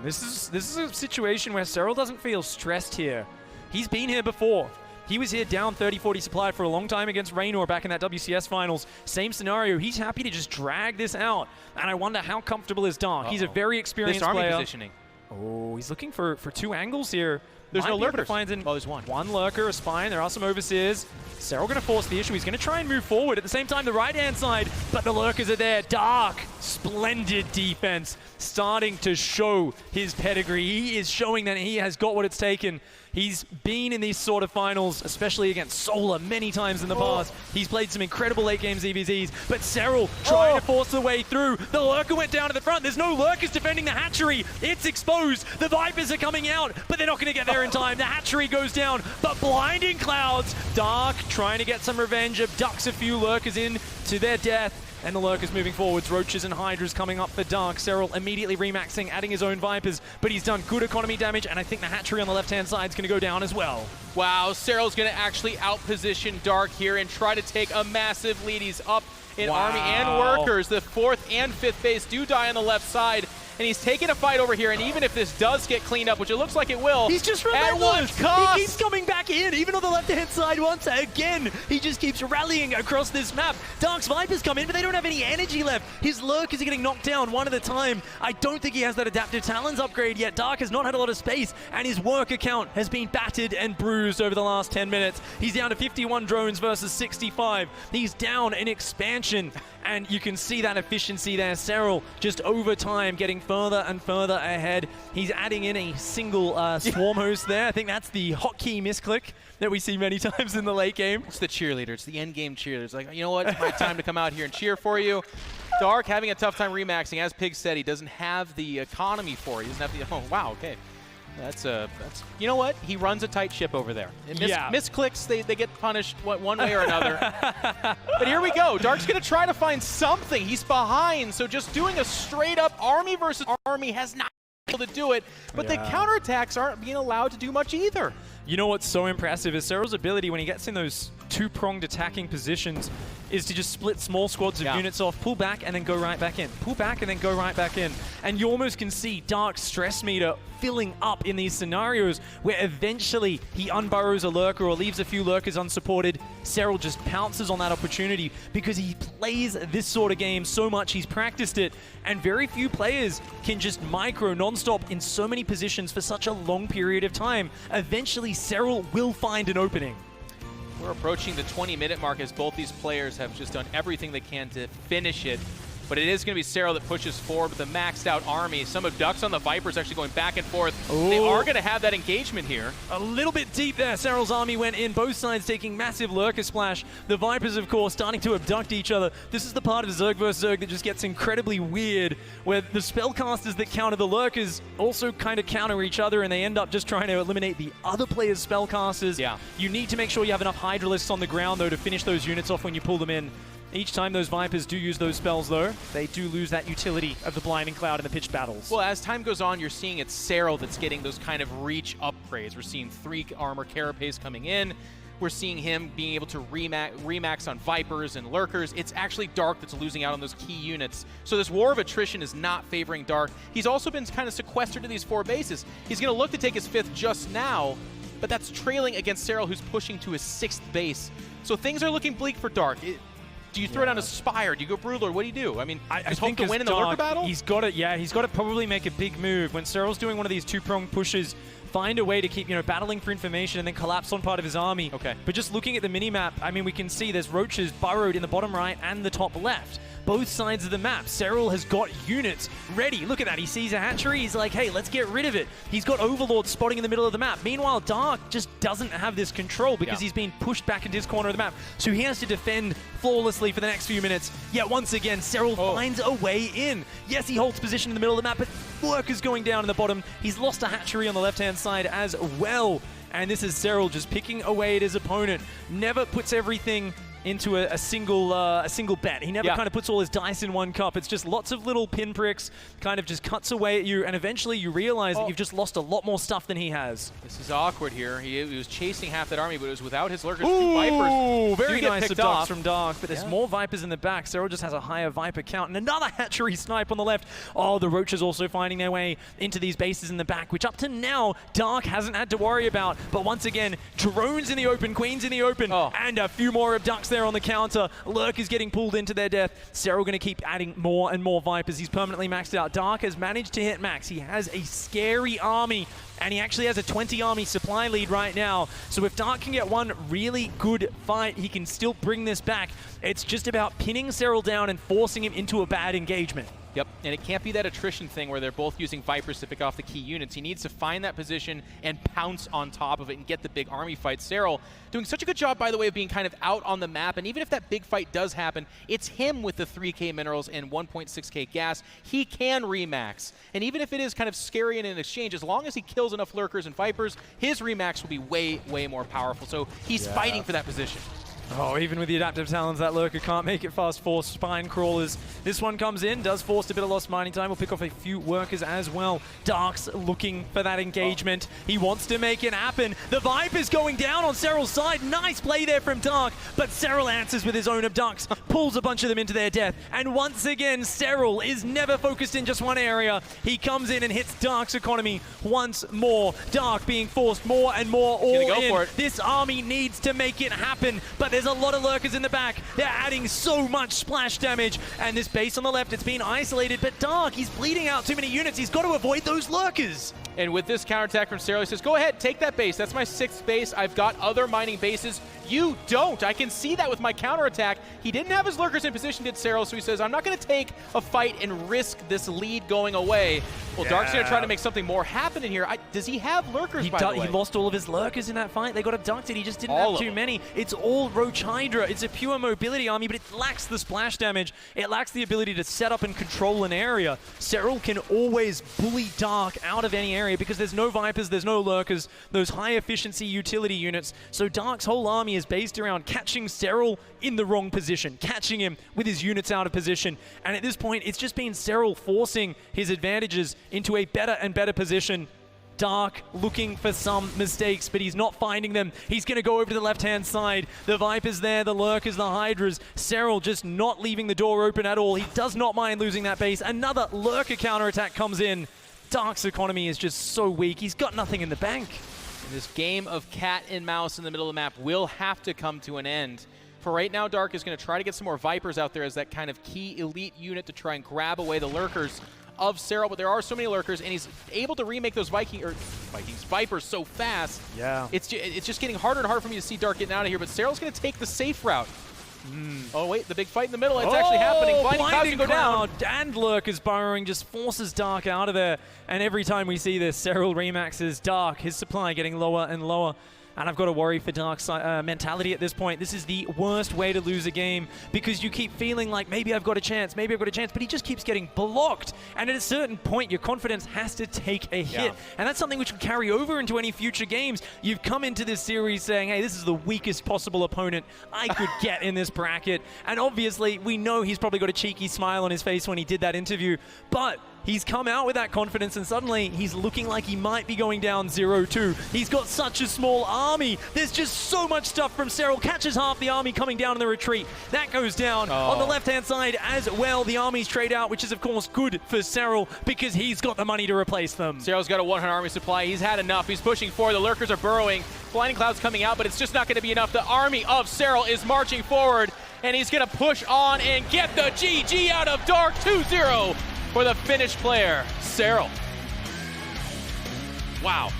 This is a situation where Serral doesn't feel stressed here. He's been here before. He was here down 30-40 supply for a long time against Raynor back in that WCS finals. Same scenario. He's happy to just drag this out. And I wonder how comfortable is Dark. He's a very experienced player. Army positioning. Oh, he's looking for 2 angles here. There's no lurkers. There's one lurker, a spine. There are some overseers. Serral going to force the issue. He's going to try and move forward. At the same time, the right-hand side, but the lurkers are there. Dark, splendid defense, starting to show his pedigree. He is showing that he has got what it's taken. He's been in these sort of finals, especially against Solar, many times in the past. He's played some incredible late-game ZVZs, but Serral trying to force the way through. The Lurker went down to the front. There's no Lurkers defending the hatchery. It's exposed. The Vipers are coming out, but they're not going to get there in time. The hatchery goes down, but blinding clouds. Dark trying to get some revenge, abducts a few Lurkers in to their death. And the Lurkers moving forwards. Roaches and Hydras coming up for Dark. Serral immediately remaxing, adding his own Vipers, but he's done good economy damage, and I think the hatchery on the left-hand side is going to go down as well. Wow, Serral's going to actually outposition Dark here and try to take a massive lead. He's up in Army and Workers. The 4th and 5th base do die on the left side, and he's taking a fight over here, and even if this does get cleaned up, which it looks like it will, he's just relentless. He keeps coming back in, even on the left-hand side once again. He just keeps rallying across this map. Dark's Vipers come in, but they don't have any energy left. His Lurkers are getting knocked down one at a time. I don't think he has that Adaptive Talons upgrade yet. Dark has not had a lot of space, and his work account has been battered and bruised over the last 10 minutes. He's down to 51 drones versus 65. He's down in expansion, and you can see that efficiency there. Serral just over time getting further and further ahead. He's adding in a single swarm host there. I think that's the hotkey misclick that we see many times in the late game. It's the cheerleader. It's the end game cheerleader. It's like, you know what? It's my time to come out here and cheer for you. Dark having a tough time remaxing. As Pig said, he doesn't have the economy for it. He doesn't have the, oh, wow, okay. That's you know what? He runs a tight ship over there. Misclicks, they get punished one way or another. But here we go. Dark's going to try to find something. He's behind, so just doing a straight-up army versus army has not been able to do it. But the counterattacks aren't being allowed to do much either. You know what's so impressive is Serral's ability when he gets in those 2-pronged attacking positions is to just split small squads of units off, pull back, and then go right back in. Pull back, and then go right back in. And you almost can see Dark's stress meter filling up in these scenarios where eventually he unburrows a lurker or leaves a few lurkers unsupported. Serral just pounces on that opportunity because he plays this sort of game so much, he's practiced it, and very few players can just micro non-stop in so many positions for such a long period of time. Eventually, Serral will find an opening. We're approaching the 20-minute mark as both these players have just done everything they can to finish it. But it is going to be Serral that pushes forward with a maxed out army. Some abducts on the Vipers actually going back and forth. They are going to have that engagement here. A little bit deep there. Serral's army went in, both sides taking massive lurker splash. The Vipers, of course, starting to abduct each other. This is the part of Zerg vs. Zerg that just gets incredibly weird, where the spellcasters that counter the lurkers also kind of counter each other, and they end up just trying to eliminate the other player's spellcasters. Yeah. You need to make sure you have enough Hydralisks on the ground, though, to finish those units off when you pull them in. Each time those Vipers do use those spells, though, they do lose that utility of the Blinding Cloud in the pitched battles. Well, as time goes on, you're seeing it's Serral that's getting those kind of reach upgrades. We're seeing 3 armor carapace coming in. We're seeing him being able to remax on Vipers and Lurkers. It's actually Dark that's losing out on those key units. So this war of attrition is not favoring Dark. He's also been kind of sequestered to these 4 bases. He's going to look to take his 5th just now, but that's trailing against Serral, who's pushing to his 6th base. So things are looking bleak for Dark. Do you throw down a Spire? Do you go Brutal? What do you do? I mean, I hope to win in the Lurker battle? He's got to, he's got to probably make a big move. When Serral's doing one of these 2-pronged pushes, find a way to keep, battling for information and then collapse on part of his army. Okay. But just looking at the mini-map, I mean, we can see there's roaches burrowed in the bottom right and the top left. both sides of the map. Serral has got units ready. Look at that. He sees a hatchery. He's like, hey, let's get rid of it. He's got Overlord spotting in the middle of the map. Meanwhile, Dark just doesn't have this control because he's been pushed back into his corner of the map. So he has to defend flawlessly for the next few minutes. Yet once again, Serral finds a way in. Yes, he holds position in the middle of the map, but Lurker's going down in the bottom. He's lost a hatchery on the left-hand side as well. And this is Serral just picking away at his opponent. Never puts everything into a single bet. He never kind of puts all his dice in one cup. It's just lots of little pinpricks, kind of just cuts away at you, and eventually you realize that you've just lost a lot more stuff than he has. This is awkward here. He was chasing half that army, but it was without his lurkers. Ooh, two Vipers. Very nice abducts from Dark, but there's more Vipers in the back. Serral just has a higher Viper count, and another hatchery snipe on the left. Oh, the Roaches also finding their way into these bases in the back, which up to now, Dark hasn't had to worry about. But once again, drones in the open, queens in the open, and a few more abducts there on the counter. Lurk is getting pulled into their death. Serral going to keep adding more and more Vipers. He's permanently maxed out. Dark has managed to hit max. He has a scary army, and he actually has a 20 army supply lead right now. So if Dark can get one really good fight, he can still bring this back. It's just about pinning Serral down and forcing him into a bad engagement. Yep, and it can't be that attrition thing where they're both using Vipers to pick off the key units. He needs to find that position and pounce on top of it and get the big army fight. Serral doing such a good job, by the way, of being kind of out on the map, and even if that big fight does happen, it's him with the 3k minerals and 1.6k gas. He can remax, and even if it is kind of scary in an exchange, as long as he kills enough Lurkers and Vipers, his remax will be way, way more powerful. So he's fighting for that position. Oh, even with the adaptive talons, that Lurker can't make it fast. Force spine crawlers. This one comes in, does force a bit of lost mining time. We'll pick off a few workers as well. Dark's looking for that engagement. He wants to make it happen. The Viper's going down on Serral's side. Nice play there from Dark, but Serral answers with his own abducts, pulls a bunch of them into their death. And once again, Serral is never focused in just one area. He comes in and hits Dark's economy once more. Dark being forced more and more all in. This army needs to make it happen, but there's a lot of Lurkers in the back. They're adding so much splash damage. And this base on the left, it's been isolated, but Dark, he's bleeding out too many units. He's got to avoid those Lurkers. And with this counterattack from Serral, he says, go ahead, take that base. That's my 6th base. I've got other mining bases. You don't. I can see that with my counterattack. He didn't have his Lurkers in position, did Serral, so he says, I'm not going to take a fight and risk this lead going away. Well, Dark's going to try to make something more happen in here. Does he have Lurkers, by the way? He lost all of his Lurkers in that fight. They got abducted. He just didn't have too many. It's all Roach Hydra. It's a pure mobility army, but it lacks the splash damage. It lacks the ability to set up and control an area. Serral can always bully Dark out of any area because there's no Vipers, there's no Lurkers, those high efficiency utility units. So Dark's whole army is based around catching Serral in the wrong position, catching him with his units out of position. And at this point, it's just been Serral forcing his advantages into a better and better position. Dark looking for some mistakes, but he's not finding them. He's going to go over to the left-hand side. The Viper's there, the Lurkers, the Hydras. Serral just not leaving the door open at all. He does not mind losing that base. Another Lurker counterattack comes in. Dark's economy is just so weak. He's got nothing in the bank. And this game of cat and mouse in the middle of the map will have to come to an end. For right now, Dark is going to try to get some more Vipers out there as that kind of key elite unit to try and grab away the Lurkers of Serral, but there are so many Lurkers, and he's able to remake those Vipers so fast. Yeah. It's just getting harder and harder for me to see Dark getting out of here, but Serral's going to take the safe route. Oh, wait, the big fight in the middle. It's actually happening. Blinding Cloud can go down. And Lurkers burrowing just forces Dark out of there. And every time we see this, Serral remaxes Dark, his supply getting lower and lower. And I've got to worry for Dark's mentality at this point. This is the worst way to lose a game because you keep feeling like maybe I've got a chance, but he just keeps getting blocked. And at a certain point, your confidence has to take a hit. And that's something which can carry over into any future games. You've come into this series saying, hey, this is the weakest possible opponent I could get in this bracket. And obviously, we know he's probably got a cheeky smile on his face when he did that interview. But he's come out with that confidence, and suddenly he's looking like he might be going down 0-2. He's got such a small army. There's just so much stuff from Serral. Catches half the army coming down in the retreat. That goes down on the left-hand side as well. The armies trade out, which is, of course, good for Serral because he's got the money to replace them. Serral's got a 100 army supply. He's had enough. He's pushing forward. The Lurkers are burrowing. Blinding Cloud's coming out, but it's just not going to be enough. The army of Serral is marching forward, and he's going to push on and get the GG out of Dark 2-0. For the Finnish player, Serral. Wow.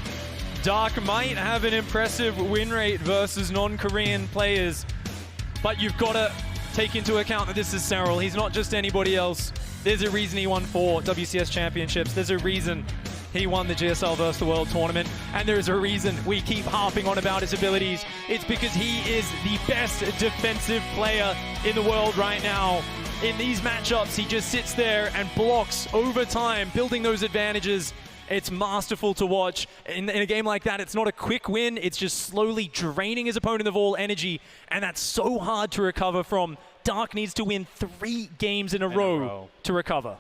Dark might have an impressive win rate versus non-Korean players, but you've got to take into account that this is Serral. He's not just anybody else. There's a reason he won 4 WCS championships. There's a reason he won the GSL vs. the World tournament. And there's a reason we keep harping on about his abilities. It's because he is the best defensive player in the world right now. In these matchups, he just sits there and blocks over time, building those advantages. It's masterful to watch. In a game like that, it's not a quick win. It's just slowly draining his opponent of all energy, and that's so hard to recover from. Dark needs to win 3 games in a row to recover.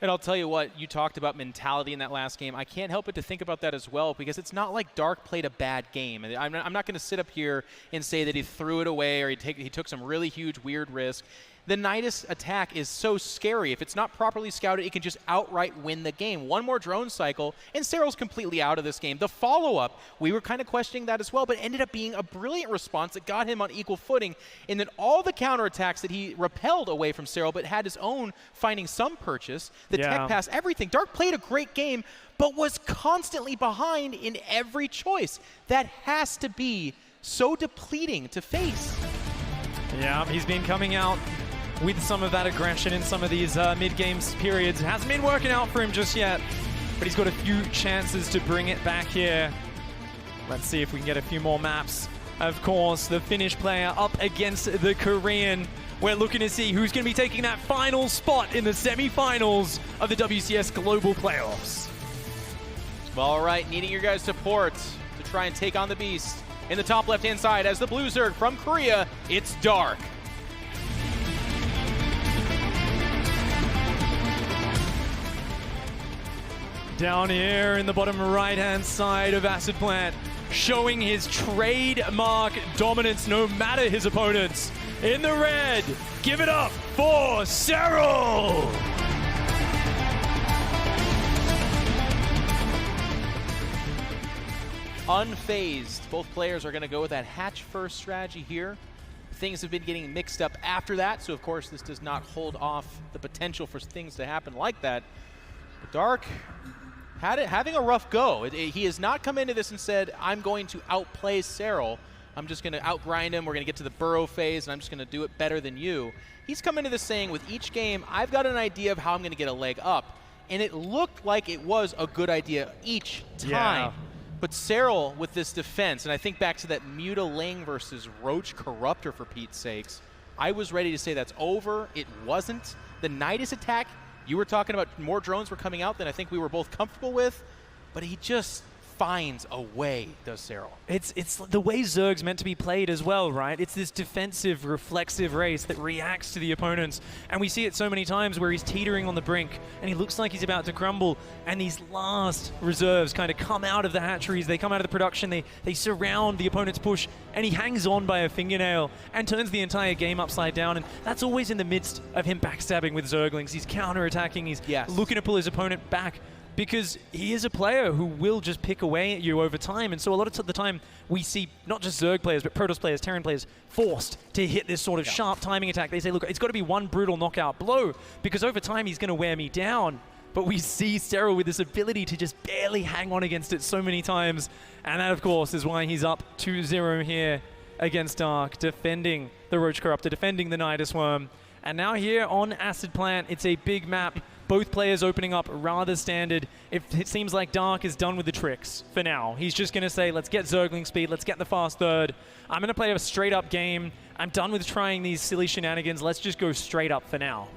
And I'll tell you what, you talked about mentality in that last game. I can't help but to think about that as well, because it's not like Dark played a bad game. And I'm not going to sit up here and say that he threw it away or he took some really huge, weird risk. The Nidus attack is so scary. If it's not properly scouted, it can just outright win the game. One more drone cycle, and Serral's completely out of this game. The follow-up, we were kind of questioning that as well, but it ended up being a brilliant response that got him on equal footing. And then all the counterattacks that he repelled away from Serral, but had his own finding some purchase, the tech pass, everything. Dark played a great game, but was constantly behind in every choice. That has to be so depleting to face. Yeah, he's been coming out with some of that aggression in some of these mid-games periods. It hasn't been working out for him just yet, but he's got a few chances to bring it back here. Let's see if we can get a few more maps. Of course, the Finnish player up against the Korean. We're looking to see who's going to be taking that final spot in the semi-finals of the WCS Global Playoffs. All right, needing your guys' support to try and take on the Beast. In the top left-hand side, as the Blue Zerg from Korea, it's Dark. Down here in the bottom right-hand side of Acid Plant, showing his trademark dominance no matter his opponents. In the red, give it up for Serral! Unfazed. Both players are going to go with that hatch-first strategy here. Things have been getting mixed up after that, so of course this does not hold off the potential for things to happen like that. But Dark having a rough go. He has not come into this and said, I'm going to outplay Serral. I'm just going to outgrind him. We're going to get to the burrow phase, and I'm just going to do it better than you. He's come into this saying, with each game, I've got an idea of how I'm going to get a leg up. And it looked like it was a good idea each time. Yeah. But Serral, with this defense, and I think back to that Muta Ling versus Roach Corruptor, for Pete's sakes, I was ready to say that's over. It wasn't. The Nidus attack, you were talking about more drones were coming out than I think we were both comfortable with, but he just finds a way, does Serral. It's the way Zerg's meant to be played as well, right? It's this defensive, reflexive race that reacts to the opponents. And we see it so many times where he's teetering on the brink and he looks like he's about to crumble. And these last reserves kind of come out of the hatcheries, they come out of the production, they surround the opponent's push, and he hangs on by a fingernail and turns the entire game upside down. And that's always in the midst of him backstabbing with Zerglings. He's counterattacking, he's looking to pull his opponent back, because he is a player who will just pick away at you over time. And so a lot of the time we see not just Zerg players, but Protoss players, Terran players, forced to hit this sort of sharp timing attack. They say, look, it's got to be one brutal knockout blow, because over time he's going to wear me down. But we see Serral with this ability to just barely hang on against it so many times. And that, of course, is why he's up 2-0 here against Dark, defending the Roach Corruptor, defending the Nidus Worm. And now here on Acid Plant, it's a big map. Both players opening up rather standard. It seems like Dark is done with the tricks for now. He's just going to say, let's get Zergling speed, let's get the fast third. I'm going to play a straight up game. I'm done with trying these silly shenanigans. Let's just go straight up for now.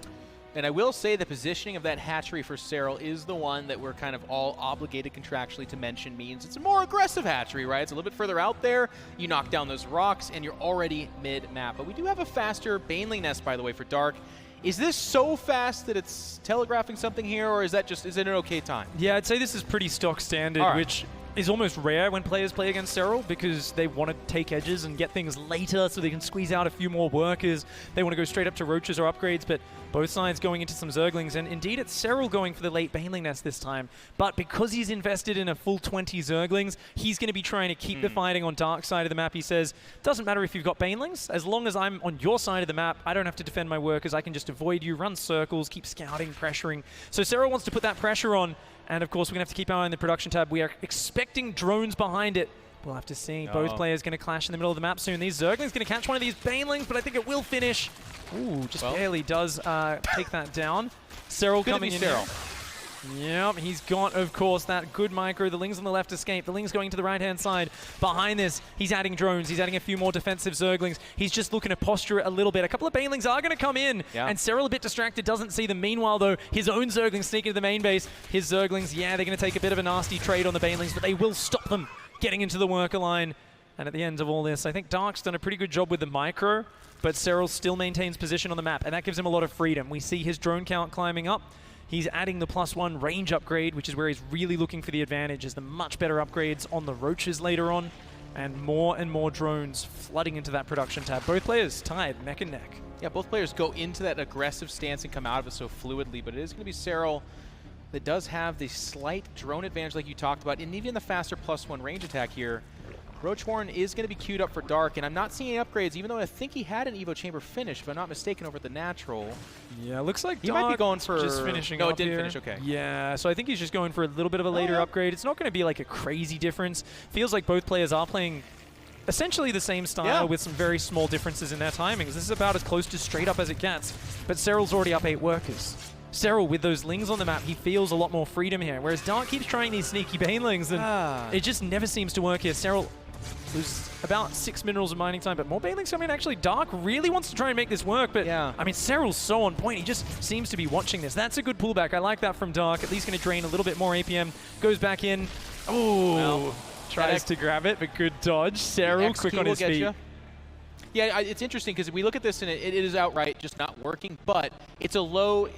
And I will say the positioning of that hatchery for Serral is the one that we're kind of all obligated contractually to mention. Means it's a more aggressive hatchery, right? It's a little bit further out there. You knock down those rocks and you're already mid-map. But we do have a faster Baneling Nest, by the way, for Dark. Is this so fast that it's telegraphing something here, or is it an okay time? Yeah, I'd say this is pretty stock standard, which is almost rare when players play against Serral, because they want to take edges and get things later so they can squeeze out a few more workers. They want to go straight up to Roaches or upgrades, but both sides going into some Zerglings, and indeed it's Serral going for the late Baneling Nest this time. But because he's invested in a full 20 Zerglings, he's going to be trying to keep the fighting on Dark side of the map. He says, doesn't matter if you've got Banelings, as long as I'm on your side of the map, I don't have to defend my workers, I can just avoid you, run circles, keep scouting, pressuring. So Serral wants to put that pressure on. And of course, we're going to have to keep our eye on the production tab. We are expecting drones behind it, We'll have to see. Both players going to clash in the middle of the map soon. These Zerglings going to catch one of these Banelings, but I think it will finish. Ooh, just barely does take that down. Serral coming in. Serral. Yep, he's got, of course, that good micro. The Lings on the left escape. The Lings going to the right-hand side. Behind this, he's adding drones. He's adding a few more defensive Zerglings. He's just looking to posture it a little bit. A couple of Banelings are going to come in, and Serral a bit distracted, doesn't see them. Meanwhile, though, his own Zerglings sneak into the main base. His Zerglings, yeah, they're going to take a bit of a nasty trade on the Banelings, but they will stop them getting into the worker line. And at the end of all this, I think Dark's done a pretty good job with the micro, but Serral still maintains position on the map, and that gives him a lot of freedom. We see his drone count climbing up. He's adding the +1 range upgrade, which is where he's really looking for the advantage, is the much better upgrades on the Roaches later on, and more drones flooding into that production tab. Both players tied neck and neck. Yeah, both players go into that aggressive stance and come out of it so fluidly, but it is going to be Serral that does have the slight drone advantage like you talked about, and even the faster +1 range attack here. Roach Warren is going to be queued up for Dark, and I'm not seeing any upgrades, even though I think he had an Evo Chamber finish, if I'm not mistaken, over at the Natural. Yeah, looks like he might be going for just finishing. No, up it didn't here. finish. Okay. Yeah, so I think he's just going for a little bit of a later upgrade. It's not going to be like a crazy difference. Feels like both players are playing essentially the same style with some very small differences in their timings. This is about as close to straight up as it gets. But Serral's already up 8 workers. Serral, with those Lings on the map, he feels a lot more freedom here. Whereas Dark keeps trying these sneaky Banelings, and it just never seems to work here. Serral loses about 6 minerals of mining time, but more Banelings coming in. Actually, Dark really wants to try and make this work, but I mean, Serral's so on point. He just seems to be watching this. That's a good pullback. I like that from Dark. At least going to drain a little bit more APM. Goes back in. Oh, tries to grab it, but good dodge. Serral quick on his feet. Yeah, it's interesting because we look at this and it is outright just not working, but it's a low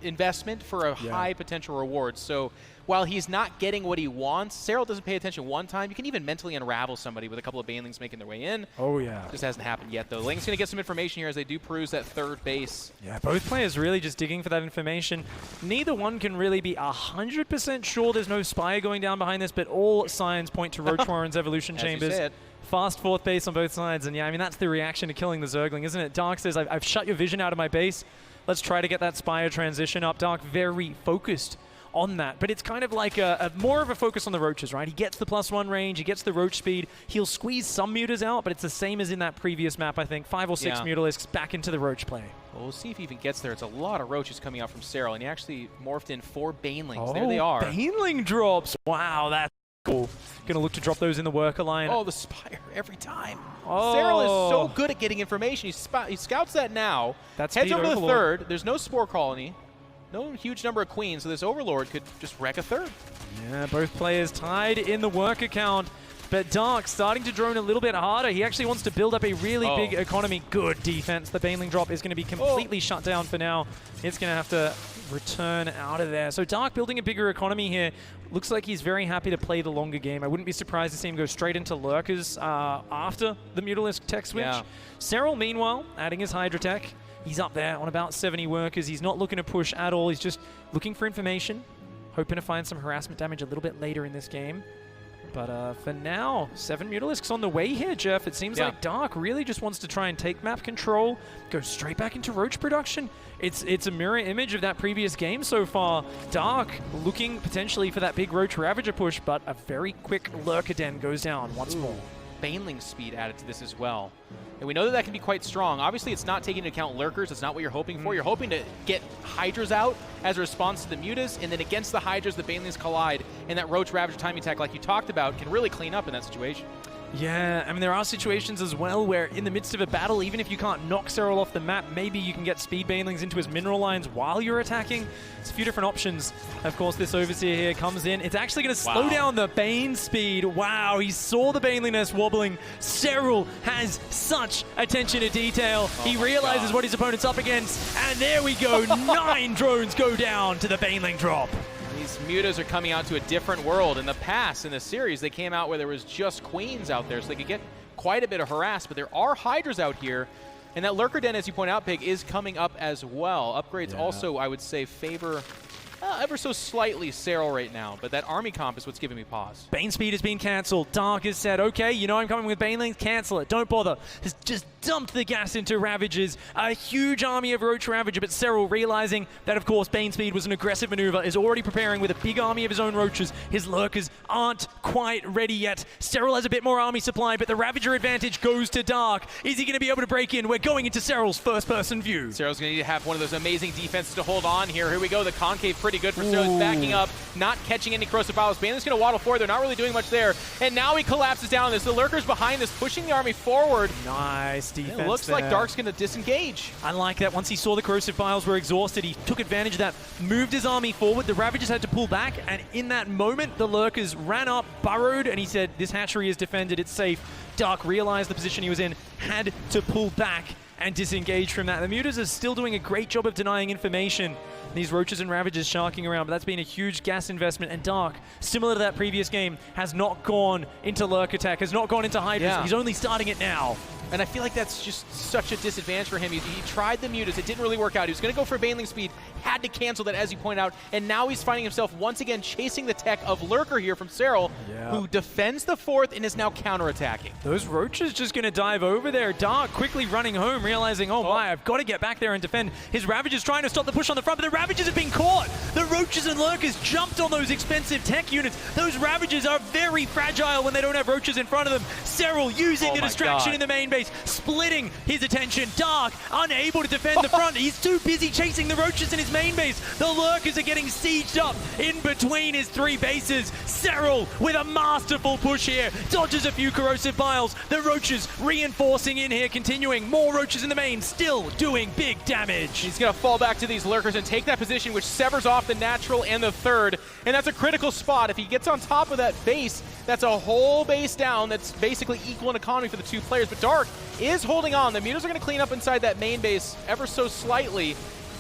investment for a high potential reward. So while he's not getting what he wants, Serral doesn't pay attention one time. You can even mentally unravel somebody with a couple of Banelings making their way in. Oh, yeah. Just hasn't happened yet, though. Ling's going to get some information here as they do peruse that third base. Yeah, both players really just digging for that information. Neither one can really be 100% sure there's no spy going down behind this, but all signs point to Roach Warren's evolution chambers. Fast fourth base on both sides, and yeah, I mean, that's the reaction to killing the Zergling, isn't it? Dark says, I've shut your vision out of my base. Let's try to get that Spire transition up. Dark very focused on that, but it's kind of like a more of a focus on the Roaches, right? He gets the +1 range, he gets the Roach speed, he'll squeeze some Mutas out, but it's the same as in that previous map, I think. 5 or 6 Mutalisks back into the Roach play. Well, we'll see if he even gets there. It's a lot of Roaches coming out from Serral, and he actually morphed in 4 Banelings. There they are. Baneling drops. Wow, that's cool. Gonna look to drop those in the worker line. Oh, the Spire every time. Serral is so good at getting information. He scouts that now. Heads over to the third. There's no Spore Colony. No huge number of Queens, so this Overlord could just wreck a third. Yeah, both players tied in the worker count. But Dark starting to drone a little bit harder. He actually wants to build up a really big economy. Good defense. The Baneling drop is going to be completely shut down for now. It's going to have to return out of there. So Dark building a bigger economy here. Looks like he's very happy to play the longer game. I wouldn't be surprised to see him go straight into Lurkers after the Mutalisk tech switch. Serral, meanwhile, adding his Hydra tech. He's up there on about 70 workers. He's not looking to push at all. He's just looking for information, hoping to find some harassment damage a little bit later in this game. But for now, 7 Mutalisks on the way here, Jeff. It seems like Dark really just wants to try and take map control, go straight back into Roach production. It's a mirror image of that previous game so far. Dark looking potentially for that big Roach Ravager push, but a very quick Lurker Den goes down once more. Baneling speed added to this as well. And we know that can be quite strong. Obviously, it's not taking into account Lurkers. It's not what you're hoping for. You're hoping to get Hydras out as a response to the Mutas, and then against the Hydras, the Banelings collide, and that Roach Ravager timing attack, like you talked about, can really clean up in that situation. Yeah, I mean, there are situations as well where in the midst of a battle, even if you can't knock Serral off the map, maybe you can get speed Banelings into his mineral lines while you're attacking. It's a few different options. Of course, this Overseer here comes in. It's actually going to slow down the Bane speed. Wow, he saw the Baneling nest wobbling. Serral has such attention to detail. He realizes what his opponent's up against, and there we go. 9 drones go down to the Baneling drop. These Mutas are coming out to a different world. In the past, in the series, they came out where there was just Queens out there, so they could get quite a bit of harass, but there are Hydras out here. And that Lurker Den, as you point out, Pig, is coming up as well. Upgrades also, I would say, favor ever so slightly Serral right now, but that army comp is what's giving me pause. Bane speed has been cancelled. Dark has said, okay, you know I'm coming with Banelings, cancel it, don't bother. Has just dumped the gas into Ravagers. A huge army of Roach Ravager, but Serral realizing that, of course, Bane speed was an aggressive maneuver, is already preparing with a big army of his own Roaches. His Lurkers aren't quite ready yet. Serral has a bit more army supply, but the Ravager advantage goes to Dark. Is he going to be able to break in? We're going into Serral's first-person view. Serral's going to need to have one of those amazing defenses to hold on here. Here we go. The concave pretty good for Serral. He's backing up, not catching any corrosive piles. Baneling's going to waddle forward. They're not really doing much there. And now he collapses down this. The Lurkers behind this, pushing the army forward. Nice defense. It looks like Dark's going to disengage. I like that. Once he saw the corrosive piles were exhausted, he took advantage of that, moved his army forward. The Ravagers had to pull back, and in that moment, the Lurkers ran up, burrowed, and he said, this hatchery is defended, it's safe. Dark realized the position he was in, had to pull back and disengage from that. The Mutas are still doing a great job of denying information. These Roaches and Ravagers sharking around, but that's been a huge gas investment. And Dark, similar to that previous game, has not gone into Lurk attack, has not gone into Hydras. Yeah. He's only starting it now. And I feel like that's just such a disadvantage for him. He tried the Mutas. It didn't really work out. He was going to go for Baneling speed, had to cancel that, as you point out, and now he's finding himself once again chasing the tech of Lurker here from Serral, who defends the fourth and is now counterattacking. Those Roaches just going to dive over there. Dark quickly running home, realizing, oh my, I've got to get back there and defend. His Ravagers trying to stop the push on the front, but the Ravagers have been caught. The Roaches and Lurkers jumped on those expensive tech units. Those Ravagers are very fragile when they don't have Roaches in front of them. Serral using the distraction in the main base, splitting his attention. Dark, unable to defend the front. He's too busy chasing the Roaches in his main base. The Lurkers are getting sieged up in between his three bases. Serral with a masterful push here. Dodges a few corrosive piles. The Roaches reinforcing in here, continuing. More Roaches in the main, still doing big damage. He's going to fall back to these Lurkers and take that position, which severs off the natural and the third. And that's a critical spot. If he gets on top of that base, that's a whole base down. That's basically equal in economy for the two players. But Dark is holding on. The Mutas are going to clean up inside that main base ever so slightly.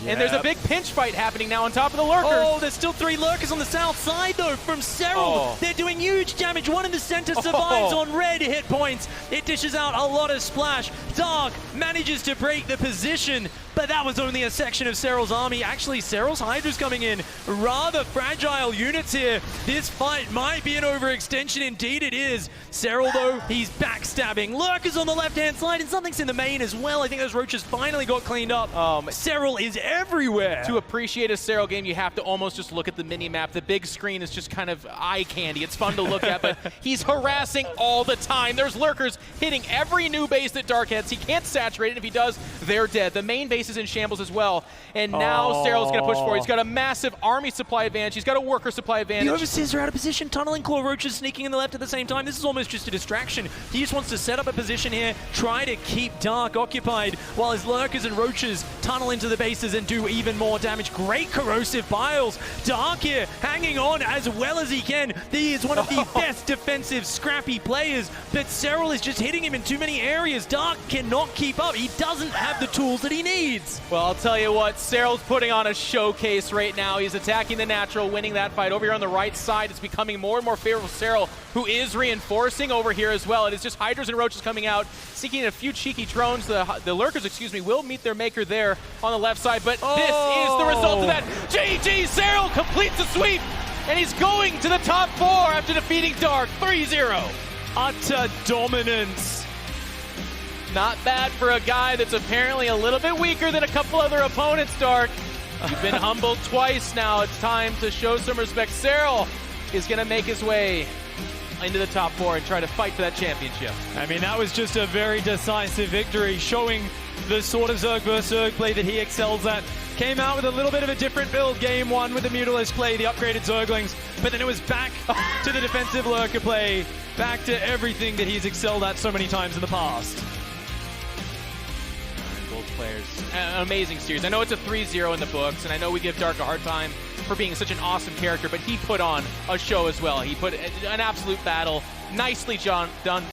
And there's a big pinch fight happening now on top of the Lurkers. Oh, there's still three Lurkers on the south side, though, from Serral. They're doing huge damage. One in the center survives on red hit points. It dishes out a lot of splash. Dark manages to break the position, but that was only a section of Serral's army. Actually, Serral's Hydra's coming in. Rather fragile units here. This fight might be an overextension. Indeed it is. Serral, though, he's backstabbing. Lurkers on the left-hand side, and something's in the main as well. I think those Roaches finally got cleaned up. Serral is everywhere. To appreciate a Serral game, you have to almost just look at the mini-map. The big screen is just kind of eye candy. It's fun to look at, but he's harassing all the time. There's Lurkers hitting every new base that Dark hits. He can't saturate it. If he does, they're dead. The main base is in shambles as well. And now Serral's going to push forward. He's got a massive army supply advantage. He's got a worker supply advantage. The Overseers are out of position. Tunneling Claw Roaches sneaking in the left at the same time. This is almost just a distraction. He just wants to set up a position here, try to keep Dark occupied while his Lurkers and Roaches tunnel into the bases and do even more damage. Great corrosive piles. Dark here hanging on as well as he can. He is one of the best defensive scrappy players, but Serral is just hitting him in too many areas. Dark cannot keep up. He doesn't have the tools that he needs. Well, I'll tell you what, Serral's putting on a showcase right now. He's attacking the natural, winning that fight. Over here on the right side, it's becoming more and more favorable for Serral, who is reinforcing over here as well. It is just Hydras and Roaches coming out, seeking a few cheeky drones. The Lurkers, excuse me, will meet their maker there on the left side, but this is the result of that. GG, Serral completes the sweep, and he's going to the top four after defeating Dark 3-0. Utter dominance. Not bad for a guy that's apparently a little bit weaker than a couple other opponents, Dark. You've been humbled twice now. It's time to show some respect. Serral is going to make his way into the top four and try to fight for that championship. I mean, that was just a very decisive victory, showing the sort of Zerg vs. Zerg play that he excels at. Came out with a little bit of a different build game one with the Mutalist play, the upgraded Zerglings, but then it was back to the defensive Lurker play, back to everything that he's excelled at so many times in the past. Both players. An amazing series. I know it's a 3-0 in the books, and I know we give Dark a hard time for being such an awesome character, but he put on a show as well. He put an absolute battle. Nicely done.